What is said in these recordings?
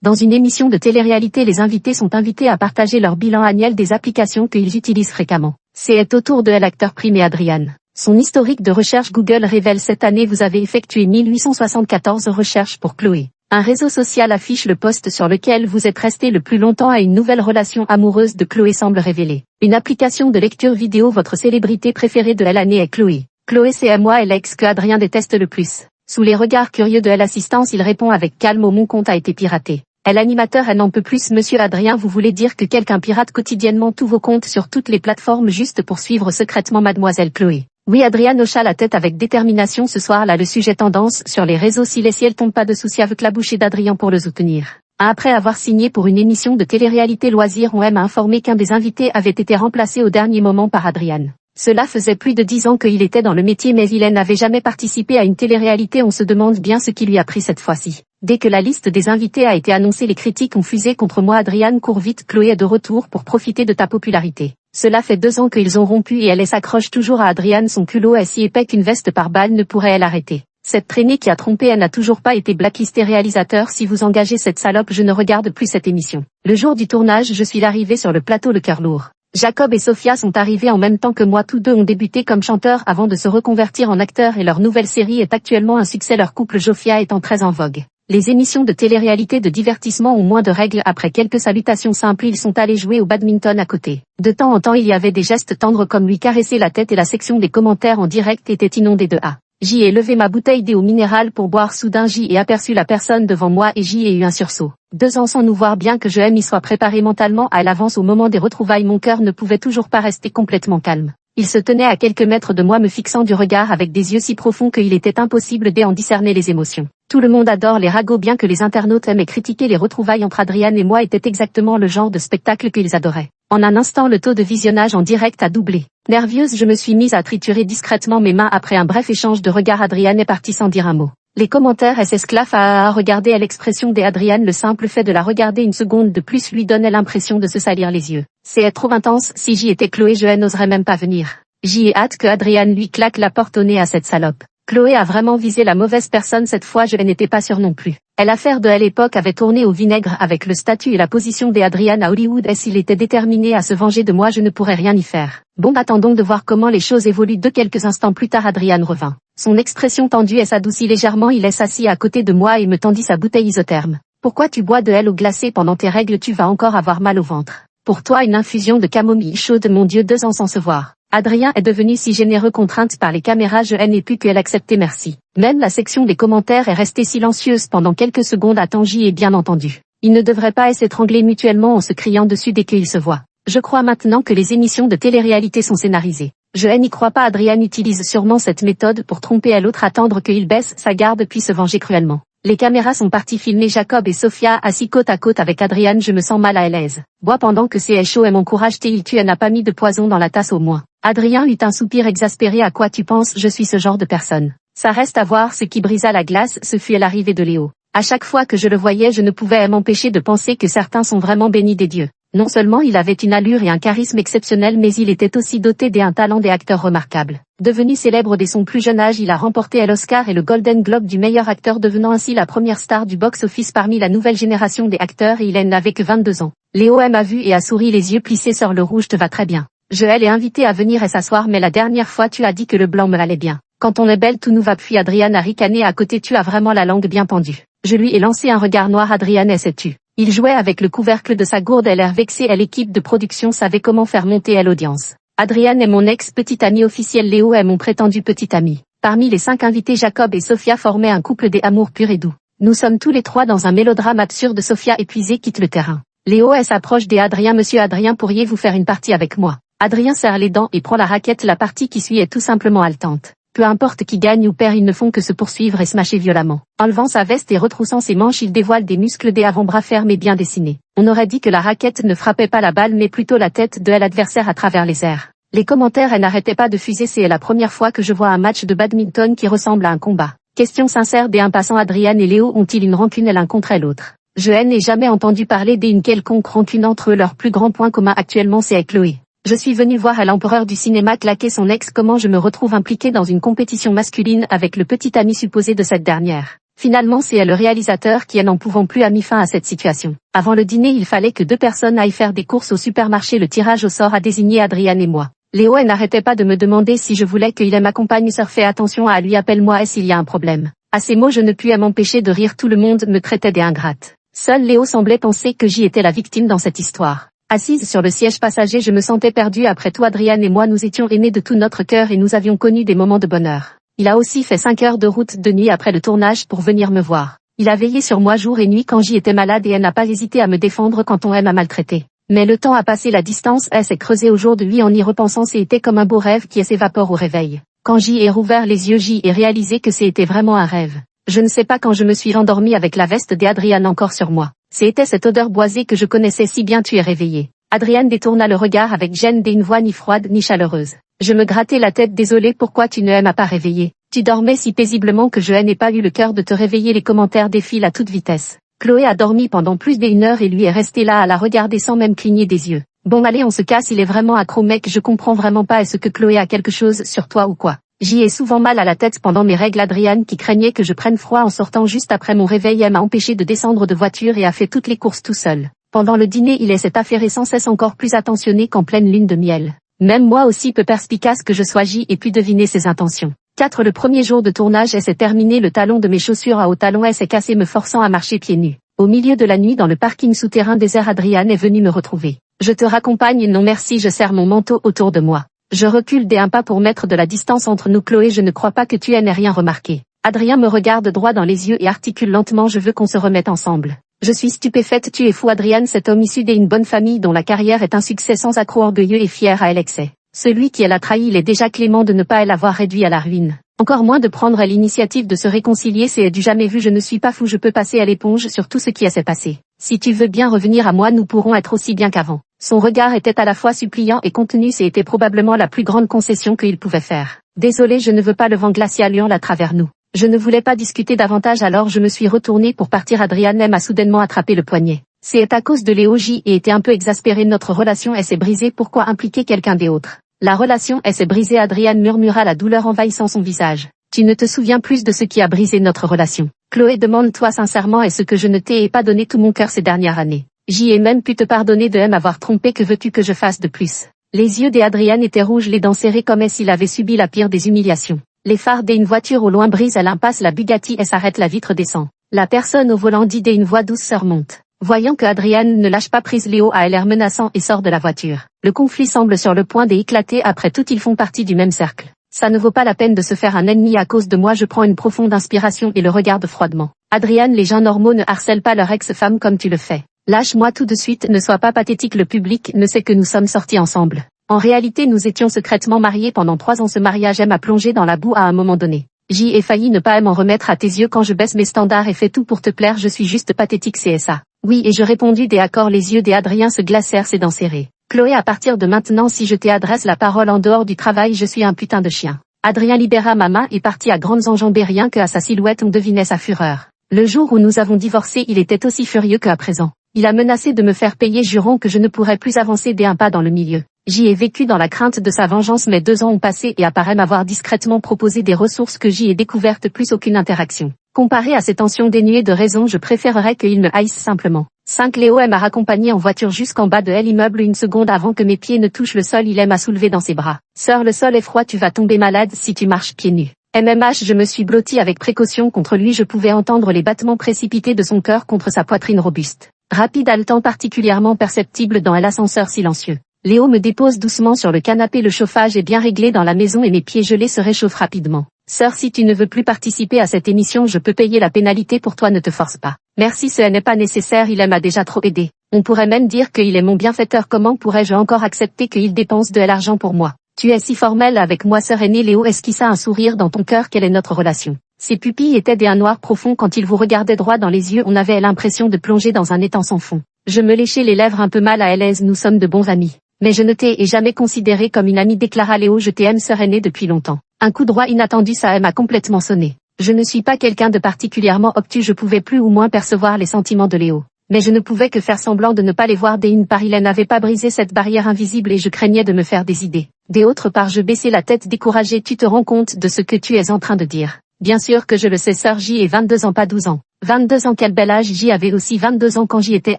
Dans une émission de télé-réalité, les invités sont invités à partager leur bilan annuel des applications qu'ils utilisent fréquemment. C'est au tour de l'acteur primé Adrian. Son historique de recherche Google révèle cette année vous avez effectué 1874 recherches pour Chloé. Un réseau social affiche le post sur lequel vous êtes resté le plus longtemps à une nouvelle relation amoureuse de Chloé semble révéler. Une application de lecture vidéo votre célébrité préférée de l'année est Chloé. Chloé c'est moi et l'ex que Adrien déteste le plus. Sous les regards curieux de l'assistance il répond avec calme mon compte a été piraté. L'animateur elle n'en peut plus monsieur Adrien vous voulez dire que quelqu'un pirate quotidiennement tous vos comptes sur toutes les plateformes juste pour suivre secrètement mademoiselle Chloé. Oui Adrien hocha la tête avec détermination ce soir là le sujet tendance sur les réseaux si les ciels tombent pas de souci avec la bouchée d'Adrien pour le soutenir. Après avoir signé pour une émission de télé-réalité loisirs on aime informer qu'un des invités avait été remplacé au dernier moment par Adrien. Cela faisait plus de 10 ans qu'il était dans le métier mais il n'avait jamais participé à une télé-réalité on se demande bien ce qui lui a pris cette fois-ci. Dès que la liste des invités a été annoncée les critiques ont fusé contre moi Adrien cours vite Chloé est de retour pour profiter de ta popularité. Cela fait 2 ans qu'ils ont rompu et elle s'accroche toujours à Adrien son culot est si épais qu'une veste par balle ne pourrait elle arrêter. Cette traînée qui a trompé elle n'a toujours pas été blacklistée réalisateur si vous engagez cette salope je ne regarde plus cette émission. Le jour du tournage je suis arrivé sur le plateau le cœur lourd. Jacob et Sophia sont arrivés en même temps que moi tous deux ont débuté comme chanteurs avant de se reconvertir en acteurs et leur nouvelle série est actuellement un succès leur couple Jofia étant très en vogue. Les émissions de télé-réalité de divertissement ont moins de règles après quelques salutations simples ils sont allés jouer au badminton à côté. De temps en temps il y avait des gestes tendres comme lui caresser la tête et la section des commentaires en direct était inondée de A. J'y ai levé ma bouteille d'eau minérale pour boire soudain j'y ai aperçu la personne devant moi et j'y ai eu un sursaut. 2 ans sans nous voir bien que je aime y soit préparé mentalement à l'avance au moment des retrouvailles mon cœur ne pouvait toujours pas rester complètement calme. Il se tenait à quelques mètres de moi me fixant du regard avec des yeux si profonds qu'il était impossible d'en discerner les émotions. Tout le monde adore les ragots bien que les internautes aiment critiquer les retrouvailles entre Adrien et moi était exactement le genre de spectacle qu'ils adoraient. En un instant le taux de visionnage en direct a doublé. Nervieuse je me suis mise à triturer discrètement mes mains après un bref échange de regards Adrien est parti sans dire un mot. Les commentaires s'esclaffent à regarder à l'expression des Adrien le simple fait de la regarder une seconde de plus lui donnait l'impression de se salir les yeux. C'est trop intense si j'y étais Chloé je n'oserais même pas venir. J'y ai hâte que Adrien lui claque la porte au nez à cette salope. Chloé a vraiment visé la mauvaise personne cette fois je n'étais pas sûre non plus. L'affaire de l'époque avait tourné au vinaigre avec le statut et la position des Adrien à Hollywood et s'il était déterminé à se venger de moi je ne pourrais rien y faire. Bon attendons de voir comment les choses évoluent de quelques instants plus tard Adrien revint. Son expression tendue s'adoucit légèrement il s'assit à côté de moi et me tendit sa bouteille isotherme. Pourquoi tu bois de l'eau glacée pendant tes règles tu vas encore avoir mal au ventre. Pour toi une infusion de camomille chaude mon Dieu 2 ans sans se voir. Adrien est devenu si généreux contrainte par les caméras je n'ai pu qu'elle accepter merci. Même la section des commentaires est restée silencieuse pendant quelques secondes à j'y ai bien entendu. Ils ne devraient pas s'étrangler mutuellement en se criant dessus dès qu'ils se voient. Je crois maintenant que les émissions de télé-réalité sont scénarisées. Je n'y crois pas Adrien utilise sûrement cette méthode pour tromper à l'autre attendre qu'il baisse sa garde puis se venger cruellement. Les caméras sont parties filmer Jacob et Sophia assis côte à côte avec Adrien je me sens mal à l'aise. Bois pendant que c'est chaud et m'encourage tu n'a pas mis de poison dans la tasse au moins. Adrien eut un soupir exaspéré à quoi tu penses je suis ce genre de personne. Ça reste à voir ce qui brisa la glace ce fut l'arrivée de Léo. À chaque fois que je le voyais je ne pouvais m'empêcher de penser que certains sont vraiment bénis des dieux. Non seulement il avait une allure et un charisme exceptionnel mais il était aussi doté d'un talent des acteurs remarquables. Devenu célèbre dès son plus jeune âge il a remporté l'Oscar et le Golden Globe du meilleur acteur devenant ainsi la première star du box-office parmi la nouvelle génération des acteurs et il n'avait que 22 ans. Léo m'a vu et a souri les yeux plissés sur le rouge te va très bien. Je l'ai invité à venir et s'asseoir mais la dernière fois tu as dit que le blanc me allait bien. Quand on est belle tout nous va puis Adrien a ricané à côté tu as vraiment la langue bien pendue. Je lui ai lancé un regard noir Adrien s'est tu. Il jouait avec le couvercle de sa gourde l'air vexé et l'équipe de production savait comment faire monter à l'audience. Adrien est mon ex-petit ami officiel Léo est mon prétendu petit ami. Parmi les 5 invités Jacob et Sophia formaient un couple des amours purs et doux. Nous sommes tous les 3 dans un mélodrame absurde Sophia épuisée quitte le terrain. Léo s'approche des Adrien monsieur Adrien pourriez-vous faire une partie avec moi. Adrien serre les dents et prend la raquette la partie qui suit est tout simplement haletante. Peu importe qui gagne ou perd ils ne font que se poursuivre et se mâcher violemment. Enlevant sa veste et retroussant ses manches il dévoile des muscles des avant-bras fermes et bien dessinés. On aurait dit que la raquette ne frappait pas la balle mais plutôt la tête de l'adversaire à travers les airs. Les commentaires n'arrêtaient pas de fuser c'est la première fois que je vois un match de badminton qui ressemble à un combat. Question sincère des impassants Adrien et Léo ont-ils une rancune l'un contre l'autre. Je n'ai jamais entendu parler d'une quelconque rancune entre eux leur plus grand point commun actuellement c'est avec Chloé. Je suis venu voir à l'empereur du cinéma claquer son ex comment je me retrouve impliqué dans une compétition masculine avec le petit ami supposé de cette dernière. Finalement c'est le réalisateur qui n'en pouvant plus a mis fin à cette situation. Avant le dîner il fallait que deux personnes aillent faire des courses au supermarché. Le tirage au sort a désigné Adrian et moi. Léo n'arrêtait pas de me demander si je voulais qu'il m'accompagne. Sir fais attention à lui, appelle-moi s'il y a un problème. À ces mots je ne pus m'empêcher de rire, tout le monde me traitait d'ingrate. Seul Léo semblait penser que j'y étais la victime dans cette histoire. Assise sur le siège passager je me sentais perdue. Après tout Adrian et moi nous étions aimés de tout notre cœur et nous avions connu des moments de bonheur. Il a aussi fait 5 heures de route de nuit après le tournage pour venir me voir. Il a veillé sur moi jour et nuit quand j'y étais malade et elle n'a pas hésité à me défendre quand on m'a maltraité. Mais le temps a passé, la distance s'est creusée aujourd'hui en y repensant. C'était comme un beau rêve qui s'évapore au réveil. Quand j'y ai rouvert les yeux j'y ai réalisé que c'était vraiment un rêve. Je ne sais pas quand je me suis endormie avec la veste d'Adrian encore sur moi. C'était cette odeur boisée que je connaissais si bien. Tu es réveillé. Adrian détourna le regard avec gêne d'une voix ni froide ni chaleureuse. Je me grattais la tête. Désolé, pourquoi tu ne m'as pas réveillé? Tu dormais si paisiblement que je n'ai pas eu le cœur de te réveiller. Les commentaires défilent à toute vitesse. Chloé a dormi pendant plus d'1 heure et lui est resté là à la regarder sans même cligner des yeux. Bon allez on se casse, il est vraiment accro mec, je comprends vraiment pas. Est-ce que Chloé a quelque chose sur toi ou quoi? J'y ai souvent mal à la tête pendant mes règles. Adrian qui craignait que je prenne froid en sortant juste après mon réveil m'a empêché de descendre de voiture et a fait toutes les courses tout seul. Pendant le dîner il s'est affairé sans cesse, encore plus attentionné qu'en pleine lune de miel. Même moi aussi peu perspicace que je sois j'y ai pu deviner ses intentions. 4. Le premier jour de tournage s'est terminé, le talon de mes chaussures à haut talon s'est cassé me forçant à marcher pieds nus. Au milieu de la nuit dans le parking souterrain désert Adrian est venu me retrouver. Je te raccompagne? Non merci, je serre mon manteau autour de moi. Je recule d'un pas pour mettre de la distance entre nous. Chloé, je ne crois pas que tu n'aies rien remarqué. Adrien me regarde droit dans les yeux et articule lentement, je veux qu'on se remette ensemble. Je suis stupéfaite, tu es fou Adrien, cet homme issu d'une bonne famille dont la carrière est un succès sans accroc, orgueilleux et fier à l'excès. Celui qui l'a trahi, il est déjà clément de ne pas l'avoir réduit à la ruine. Encore moins de prendre l'initiative de se réconcilier, c'est du jamais vu. Je ne suis pas fou, je peux passer à l'éponge sur tout ce qui s'est passé. Si tu veux bien revenir à moi, nous pourrons être aussi bien qu'avant. Son regard était à la fois suppliant et contenu, c'était probablement la plus grande concession qu'il pouvait faire. Désolé, je ne veux pas le vent glacial hurle à travers nous. Je ne voulais pas discuter davantage alors je me suis retournée pour partir. Adrian m'a soudainement attrapé le poignet. C'est à cause de Léo, j'y ai été un peu exaspérée, notre relation s'est brisée, pourquoi impliquer quelqu'un d'autre? La relation s'est brisée, Adrian murmura, la douleur envahissant son visage. Tu ne te souviens plus de ce qui a brisé notre relation. Chloé, demande-toi sincèrement, est-ce que je ne t'ai pas donné tout mon cœur ces dernières années? J'y ai même pu te pardonner de m'avoir trompé, que veux-tu que je fasse de plus? Les yeux d'Adrian étaient rouges, les dents serrées comme s'il avait subi la pire des humiliations. Les phares d'une voiture au loin brisent à l'impasse, la Bugatti s'arrête, la vitre descend. La personne au volant dit d'une voix douce se remonte. Voyant que Adrian ne lâche pas prise, Léo a l'air menaçant et sort de la voiture. Le conflit semble sur le point d'éclater, après tout ils font partie du même cercle. Ça ne vaut pas la peine de se faire un ennemi à cause de moi, je prends une profonde inspiration et le regarde froidement. Adrian, les gens normaux ne harcèlent pas leur ex-femme comme tu le fais. Lâche-moi tout de suite, ne sois pas pathétique, le public ne sait que nous sommes sortis ensemble. En réalité nous étions secrètement mariés pendant 3 ans, ce mariage m'a plongé dans la boue à un moment donné. J'y ai failli ne pas m'en remettre à tes yeux quand je baisse mes standards et fais tout pour te plaire, je suis juste pathétique, c'est ça. Oui, et je répondis des accords, les yeux d'Adrien se glacèrent, ses dents serrées. Chloé, à partir de maintenant si je t'adresse la parole en dehors du travail, je suis un putain de chien. Adrien libéra ma main et partit à grandes enjambées, rien qu'à sa silhouette on devinait sa fureur. Le jour où nous avons divorcé il était aussi furieux qu'à présent. Il a menacé de me faire payer, jurant que je ne pourrais plus avancer d'un pas dans le milieu. J'y ai vécu dans la crainte de sa vengeance, mais 2 ans ont passé et apparaît m'avoir discrètement proposé des ressources que j'y ai découvertes, plus aucune interaction. Comparé à ces tensions dénuées de raison, je préférerais qu'il me haïsse simplement. 5. Léo m'a raccompagné en voiture jusqu'en bas de l'immeuble, une seconde avant que mes pieds ne touchent le sol, il m'a soulevé dans ses bras. Sœur, le sol est froid, tu vas tomber malade si tu marches pieds nus. MMH, je me suis blottie avec précaution contre lui, je pouvais entendre les battements précipités de son cœur contre sa poitrine robuste. Rapide, haletant, particulièrement perceptible dans l'ascenseur silencieux. Léo me dépose doucement sur le canapé, le chauffage est bien réglé dans la maison et mes pieds gelés se réchauffent rapidement. Sœur, si tu ne veux plus participer à cette émission, je peux payer la pénalité pour toi, ne te force pas. Merci, ce n'est pas nécessaire, il m'a déjà trop aidé. On pourrait même dire qu'il est mon bienfaiteur, comment pourrais-je encore accepter qu'il dépense de l'argent pour moi? Tu es si formelle avec moi, sœur aînée. Léo esquissa un sourire dans ton cœur, quelle est notre relation? Ses pupilles étaient d'un noir profond, quand il vous regardait droit dans les yeux on avait l'impression de plonger dans un étang sans fond. Je me léchais les lèvres un peu mal à l'aise, nous sommes de bons amis. Mais je ne t'ai jamais considéré comme une amie, déclara Léo, je t'aime sœur aînée depuis longtemps. Un coup droit inattendu, ça m'a complètement sonné. Je ne suis pas quelqu'un de particulièrement obtus, je pouvais plus ou moins percevoir les sentiments de Léo. Mais je ne pouvais que faire semblant de ne pas les voir d'une part, il n'avait pas brisé cette barrière invisible et je craignais de me faire des idées. D'autre part je baissais la tête découragée, tu te rends compte de ce que tu es en train de dire? Bien sûr que je le sais, sœur J et 22 ans, pas 12 ans. 22 ans, quel bel âge. J avait aussi 22 ans quand j'y étais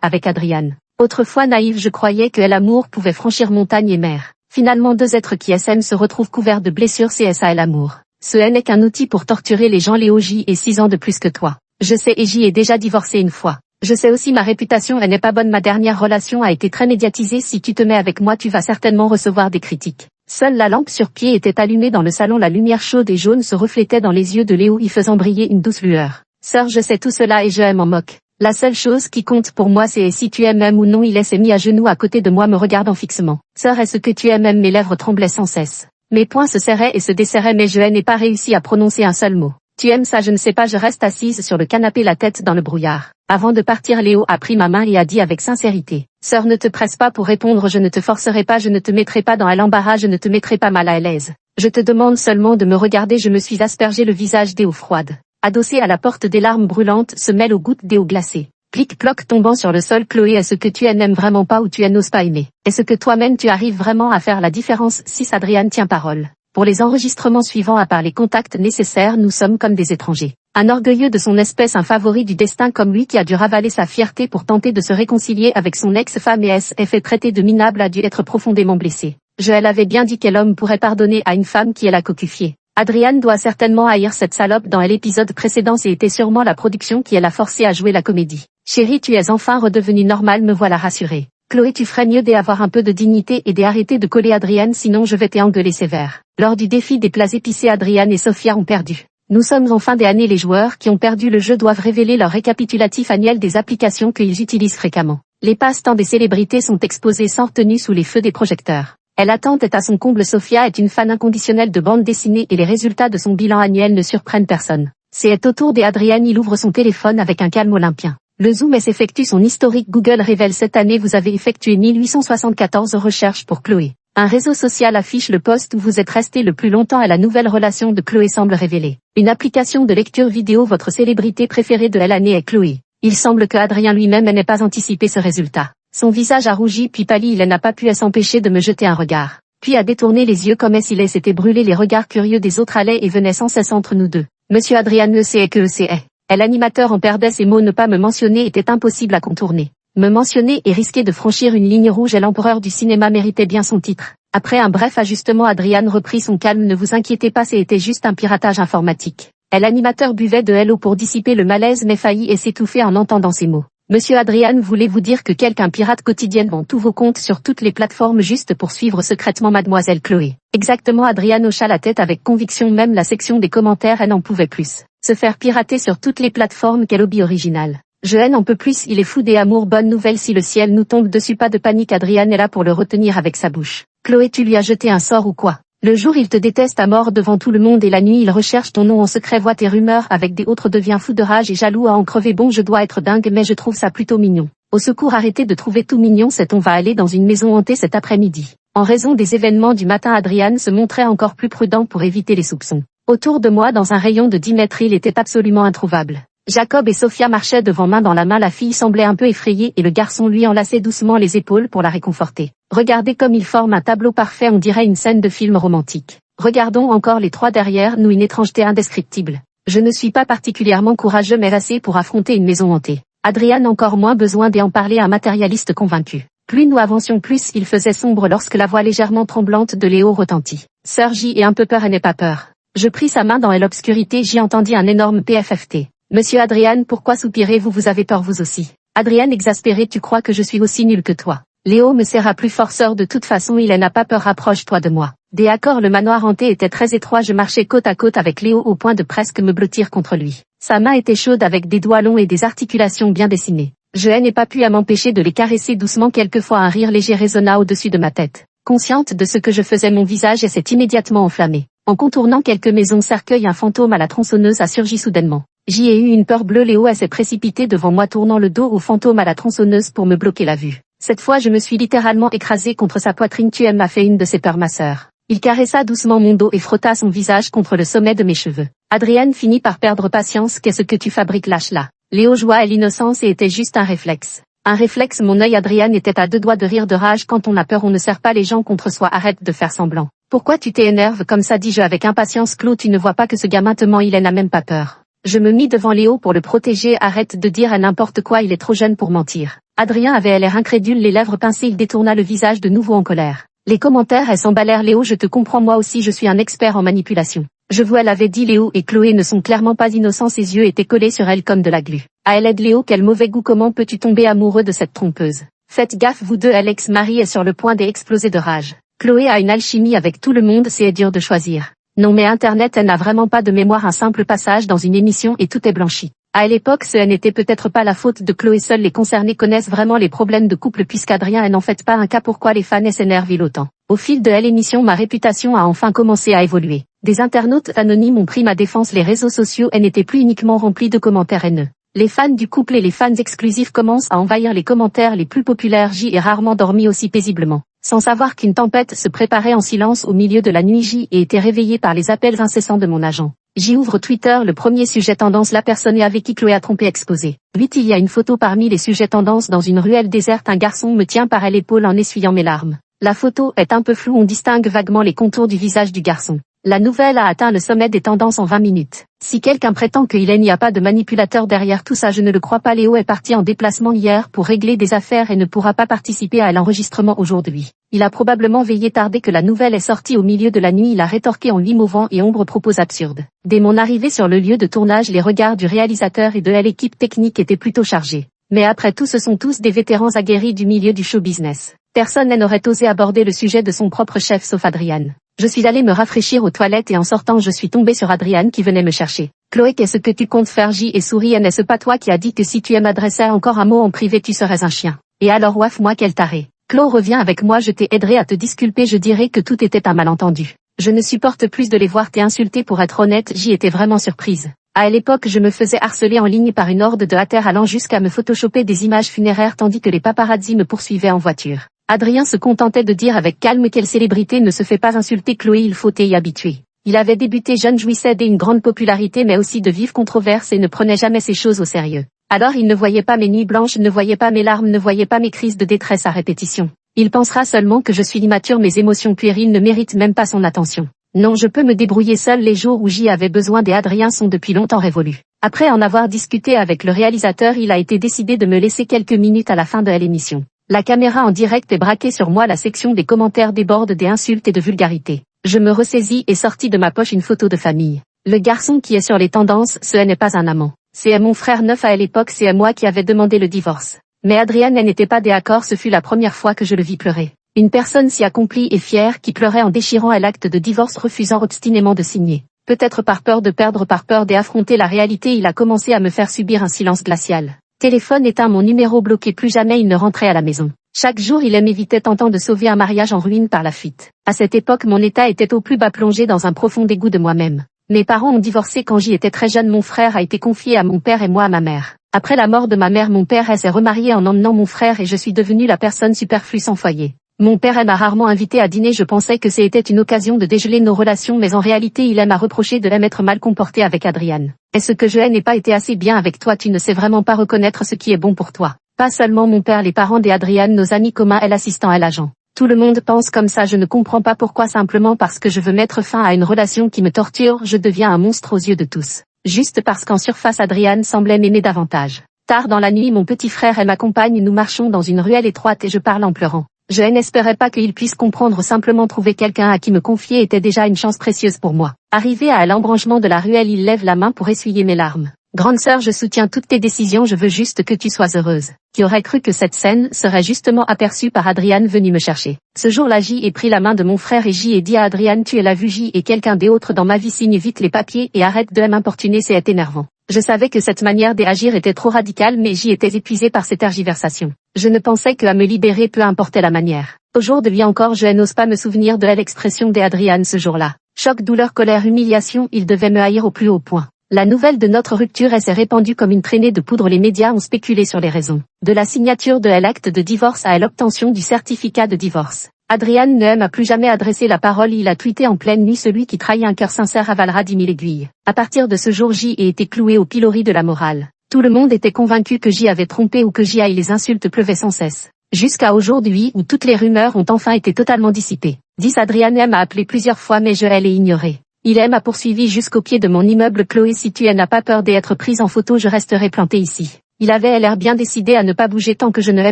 avec Adriane. Autrefois naïve, je croyais que l'amour pouvait franchir montagne et mer. Finalement, deux êtres qui s'aiment se retrouvent couverts de blessures. C'est ça l'amour. Ce n'est qu'un outil pour torturer les gens. Léo, J est 6 ans de plus que toi. Je sais, et J est déjà divorcé une fois. Je sais aussi, ma réputation elle n'est pas bonne. Ma dernière relation a été très médiatisée. Si tu te mets avec moi, tu vas certainement recevoir des critiques. Seule la lampe sur pied était allumée dans le salon. La lumière chaude et jaune se reflétait dans les yeux de Léo, y faisant briller une douce lueur. Sœur, je sais tout cela et je m'en moque. La seule chose qui compte pour moi c'est si tu aimes ou non. Il s'est mis à genoux à côté de moi me regardant fixement. Sœur, est-ce que tu aimes? Mes lèvres tremblaient sans cesse. Mes poings se serraient et se desserraient mais je n'ai pas réussi à prononcer un seul mot. Tu aimes ça? Je ne sais pas. Je reste assise sur le canapé, la tête dans le brouillard. Avant de partir, Léo a pris ma main et a dit avec sincérité. Sœur, ne te presse pas pour répondre, je ne te forcerai pas, je ne te mettrai pas dans l'embarras, je ne te mettrai pas mal à l'aise. Je te demande seulement de me regarder. Je me suis aspergé le visage d'eau froide. Adossée à la porte, des larmes brûlantes se mêlent aux gouttes d'eau glacée. Clic-cloc tombant sur le sol. Chloé, est-ce que tu n'aimes vraiment pas ou tu n'oses pas aimer? Est-ce que toi-même tu arrives vraiment à faire la différence? Si Adriane tient parole. Pour les enregistrements suivants, à part les contacts nécessaires, nous sommes comme des étrangers. Un orgueilleux de son espèce, un favori du destin comme lui qui a dû ravaler sa fierté pour tenter de se réconcilier avec son ex-femme et s'est fait traiter de minable, a dû être profondément blessé. Elle avait bien dit quel homme pourrait pardonner à une femme qui l'a cocufié. Adriane doit certainement haïr cette salope. Dans l'épisode précédent, c'était sûrement la production qui l'a forcé à jouer la comédie. Chérie, tu es enfin redevenue normale, me voilà rassurée. Chloé, tu ferais mieux d'avoir un peu de dignité et d'arrêter de coller Adriane, sinon je vais t'engueuler sévère. Lors du défi des plats épicés, Adriane et Sophia ont perdu. Nous sommes en fin d'année. Les joueurs qui ont perdu le jeu doivent révéler leur récapitulatif annuel des applications qu'ils utilisent fréquemment. Les passe-temps des célébrités sont exposés sans retenue sous les feux des projecteurs. L'attente est à son comble. Sophia est une fan inconditionnelle de bande dessinée et les résultats de son bilan annuel ne surprennent personne. C'est au tour d'Adriane. Il ouvre son téléphone avec un calme olympien. Le zoom s'effectue son historique. Google révèle cette année vous avez effectué 1874 recherches pour Chloé. Un réseau social affiche le post où vous êtes resté le plus longtemps à la nouvelle relation de Chloé semble révéler. Une application de lecture vidéo. Votre célébrité préférée de l'année est Chloé. Il semble que Adrien lui-même n'ait pas anticipé ce résultat. Son visage a rougi puis pâli. Il n'a pas pu s'empêcher de me jeter un regard. Puis a détourné les yeux comme s'il s'était brûlé. Les regards curieux des autres allaient et venaient sans cesse entre nous deux. Monsieur Adrien ne sait que c'est. L'animateur en perdait ses mots. Ne pas me mentionner était impossible à contourner. Me mentionner et risquer de franchir une ligne rouge. L'empereur du cinéma méritait bien son titre. Après un bref ajustement, Adriane reprit son calme. Ne vous inquiétez pas, c'était juste un piratage informatique. L'animateur buvait de l'eau pour dissiper le malaise mais faillit s'étouffer en entendant ces mots. Monsieur Adriane, voulez-vous dire que quelqu'un pirate quotidiennement tous vos comptes sur toutes les plateformes juste pour suivre secrètement mademoiselle Chloé? Exactement. Adriane hocha la tête avec conviction. Même la section des commentaires, elle n'en pouvait plus. Se faire pirater sur toutes les plateformes, quel hobby original. Je n'en peux plus, il est fou des amours. Bonne nouvelle si le ciel nous tombe dessus. Pas de panique, Adriane est là pour le retenir avec sa bouche. Chloé, tu lui as jeté un sort ou quoi? Le jour il te déteste à mort devant tout le monde et la nuit il recherche ton nom en secret, voit tes rumeurs avec des autres, devient fou de rage et jaloux à en crever. Bon, je dois être dingue mais je trouve ça plutôt mignon. Au secours, arrêtez de trouver tout mignon, on va aller dans une maison hantée cet après-midi. En raison des événements du matin, Adriane se montrait encore plus prudent pour éviter les soupçons. Autour de moi, dans un rayon de 10 mètres, il était absolument introuvable. Jacob et Sophia marchaient devant, main dans la main. La fille semblait un peu effrayée et le garçon lui enlaçait doucement les épaules pour la réconforter. Regardez comme ils forment un tableau parfait, on dirait une scène de film romantique. Regardons encore les trois derrière nous, une étrangeté indescriptible. Je ne suis pas particulièrement courageux mais assez pour affronter une maison hantée. Adriane encore moins besoin d'en parler à un matérialiste convaincu. Plus nous avancions, plus il faisait sombre lorsque la voix légèrement tremblante de Léo retentit. Sœur J est un peu peur et n'aie pas peur. Je pris sa main dans l'obscurité, j'y entendis un énorme PFFT. Monsieur Adriane, pourquoi soupirez-vous? Vous avez peur vous aussi? Adriane exaspérée, tu crois que je suis aussi nulle que toi? Léo me serra plus fort. Sœur, de toute façon il n'a pas peur, rapproche-toi de moi. D'accord. Le manoir hanté était très étroit, je marchais côte à côte avec Léo au point de presque me blottir contre lui. Sa main était chaude avec des doigts longs et des articulations bien dessinées. Je n'ai pas pu m'empêcher de les caresser doucement. Quelquefois un rire léger résonna au-dessus de ma tête. Consciente de ce que je faisais, mon visage s'est immédiatement enflammé. En contournant quelques maisons cercueils, un fantôme à la tronçonneuse a surgi soudainement. J'y ai eu une peur bleue. Léo s'est précipité devant moi, tournant le dos au fantôme à la tronçonneuse pour me bloquer la vue. Cette fois je me suis littéralement écrasée contre sa poitrine. Tu m'as fait une de ces peurs, ma sœur. Il caressa doucement mon dos et frotta son visage contre le sommet de mes cheveux. Adriane finit par perdre patience. Qu'est-ce que tu fabriques, lâche là? Léo joua à l'innocence et était juste un réflexe. Un réflexe, mon œil. Adriane était à deux doigts de rire de rage. Quand on a peur on ne serre pas les gens contre soi. Arrête de faire semblant. Pourquoi tu t'énerves comme ça, dis-je avec impatience. Claude, tu ne vois pas que ce gamin te ment, il n'a même pas peur. Je me mis devant Léo pour le protéger. Arrête de dire à n'importe quoi, il est trop jeune pour mentir. Adrien avait l'air incrédule, les lèvres pincées, il détourna le visage de nouveau en colère. Les commentaires s'emballèrent. Léo, je te comprends, moi aussi je suis un expert en manipulation. Je vous l'avais dit, Léo et Chloé ne sont clairement pas innocents, ses yeux étaient collés sur elle comme de la glu. Ah, elle aide Léo, quel mauvais goût, comment peux-tu tomber amoureux de cette trompeuse? Faites gaffe vous deux, Alex. Marie est sur le point d'exploser de rage. Chloé a une alchimie avec tout le monde, c'est dur de choisir. Non mais Internet, elle n'a vraiment pas de mémoire, un simple passage dans une émission et tout est blanchi. À l'époque, ce n'était peut-être pas la faute de Chloé, seuls les concernés connaissent vraiment les problèmes de couple puisqu'Adrien n'en fait pas un cas. Pourquoi les fans s'énervent autant? Au fil de l'émission, ma réputation a enfin commencé à évoluer. Des internautes anonymes ont pris ma défense, les réseaux sociaux n'étaient plus uniquement remplis de commentaires haineux. Les fans du couple et les fans exclusifs commencent à envahir les commentaires les plus populaires. J est rarement dormi aussi paisiblement. Sans savoir qu'une tempête se préparait en silence au milieu de la nuit, J était réveillé par les appels incessants de mon agent. J ouvre Twitter, le premier sujet tendance, la personne avec qui Chloé a trompé exposé. 8. Il y a une photo parmi les sujets tendance dans une ruelle déserte, un garçon me tient par l'épaule en essuyant mes larmes. La photo est un peu floue, on distingue vaguement les contours du visage du garçon. La nouvelle a atteint le sommet des tendances en 20 minutes. Si quelqu'un prétend qu'il n'y a pas de manipulateur derrière tout ça, je ne le crois pas. Léo est parti en déplacement hier pour régler des affaires et ne pourra pas participer à l'enregistrement aujourd'hui. Il a probablement veillé tard. Dès que la nouvelle est sortie au milieu de la nuit, il a rétorqué en lui mauvais et ombre propos absurdes. Dès mon arrivée sur le lieu de tournage, les regards du réalisateur et de l'équipe technique étaient plutôt chargés. Mais après tout, ce sont tous des vétérans aguerris du milieu du show business. Personne n'aurait osé aborder le sujet de son propre chef sauf Adriane. Je suis allée me rafraîchir aux toilettes et en sortant je suis tombée sur Adriane qui venait me chercher. Chloé, qu'est-ce que tu comptes faire? J et sourit. N'est-ce pas toi qui as dit que si tu m'adressais encore un mot en privé tu serais un chien? Et alors ouaf, moi quel taré. Chloé, reviens avec moi, je t'aiderai à te disculper, je dirais que tout était un malentendu. Je ne supporte plus de les voir t'insulter, pour être honnête. J'y étais vraiment surprise. À l'époque, je me faisais harceler en ligne par une horde de haters allant jusqu'à me photoshopper des images funéraires tandis que les paparazzis me poursuivaient en voiture. Adrien se contentait de dire avec calme quelle célébrité ne se fait pas insulter Chloé, il faut y habituer. Il avait débuté jeune, jouissait d'une grande popularité mais aussi de vives controverses et ne prenait jamais ces choses au sérieux. Alors il ne voyait pas mes nuits blanches, ne voyait pas mes larmes, ne voyait pas mes crises de détresse à répétition. Il pensera seulement que je suis immature, mes émotions puériles ne méritent même pas son attention. Non, je peux me débrouiller seul, les jours où j'y avais besoin des Adriens sont depuis longtemps révolus. Après en avoir discuté avec le réalisateur, il a été décidé de me laisser quelques minutes à la fin de l'émission. La caméra en direct est braquée sur moi, la section des commentaires déborde des insultes et de vulgarités. Je me ressaisis et sortis de ma poche une photo de famille. Le garçon qui est sur les tendances, ce n'est pas un amant. C'est mon frère neuf à l'époque, c'est moi qui avais demandé le divorce. Mais Adriane n'était pas d'accord, ce fut la première fois que je le vis pleurer. Une personne si accomplie et fière qui pleurait en déchirant l'acte de divorce, refusant obstinément de signer. Peut-être par peur de perdre, par peur d'affronter la réalité, il a commencé à me faire subir un silence glacial. Téléphone éteint, mon numéro bloqué, plus jamais il ne rentrait à la maison. Chaque jour il m'évitait, tentant de sauver un mariage en ruine par la fuite. À cette époque mon état était au plus bas, plongé dans un profond dégoût de moi-même. Mes parents ont divorcé quand j'y étais très jeune, mon frère a été confié à mon père et moi à ma mère. Après la mort de ma mère, mon père s'est remarié en emmenant mon frère et je suis devenue la personne superflue sans foyer. Mon père m'a rarement invité à dîner, je pensais que c'était une occasion de dégeler nos relations, mais en réalité il m'a reproché de m'être mal comporté avec Adriane. Est-ce que je n'ai pas été assez bien avec toi? Tu ne sais vraiment pas reconnaître ce qui est bon pour toi. Pas seulement mon père, les parents d'Adriane, nos amis communs et l'assistant et l'agent. Tout le monde pense comme ça, je ne comprends pas pourquoi, simplement parce que je veux mettre fin à une relation qui me torture, je deviens un monstre aux yeux de tous. Juste parce qu'en surface Adriane semblait m'aimer davantage. Tard dans la nuit, mon petit frère m'accompagne, nous marchons dans une ruelle étroite et je parle en pleurant. Je n'espérais pas qu'il puisse comprendre, simplement trouver quelqu'un à qui me confier était déjà une chance précieuse pour moi. Arrivé à l'embranchement de la ruelle, il lève la main pour essuyer mes larmes. Grande sœur, je soutiens toutes tes décisions, je veux juste que tu sois heureuse. Qui aurait cru que cette scène serait justement aperçue par Adriane venue me chercher. Ce jour-là, J ai pris la main de mon frère et J ai dit à Adriane, tu es la vue, J et quelqu'un d'autre dans ma vie, signe vite les papiers et arrête de m'importuner, c'est énervant. Je savais que cette manière d'agir était trop radicale, mais j'y étais épuisée par ces tergiversations. Je ne pensais qu'à me libérer, peu importait la manière. Aujourd'hui encore, je n'ose pas me souvenir de l'expression d'Adriane ce jour-là. Choc, douleur, colère, humiliation, il devait me haïr au plus haut point. La nouvelle de notre rupture s'est répandue comme une traînée de poudre, les médias ont spéculé sur les raisons. De la signature de l'acte de divorce à l'obtention du certificat de divorce. Adriane ne m'a plus jamais adressé la parole, il a tweeté en pleine nuit, celui qui trahit un cœur sincère avalera 10 000 aiguilles. À partir de ce jour, J ai été cloué au pilori de la morale. Tout le monde était convaincu que J avait trompé ou que J et les insultes pleuvaient sans cesse. Jusqu'à aujourd'hui où toutes les rumeurs ont enfin été totalement dissipées. 10 Adrian m'a appelé plusieurs fois mais je l'ai ignoré. Il m'a poursuivi jusqu'au pied de mon immeuble. Chloé, si tu n'as pas peur d'être prise en photo, je resterai planté ici. Il avait l'air bien décidé à ne pas bouger tant que je ne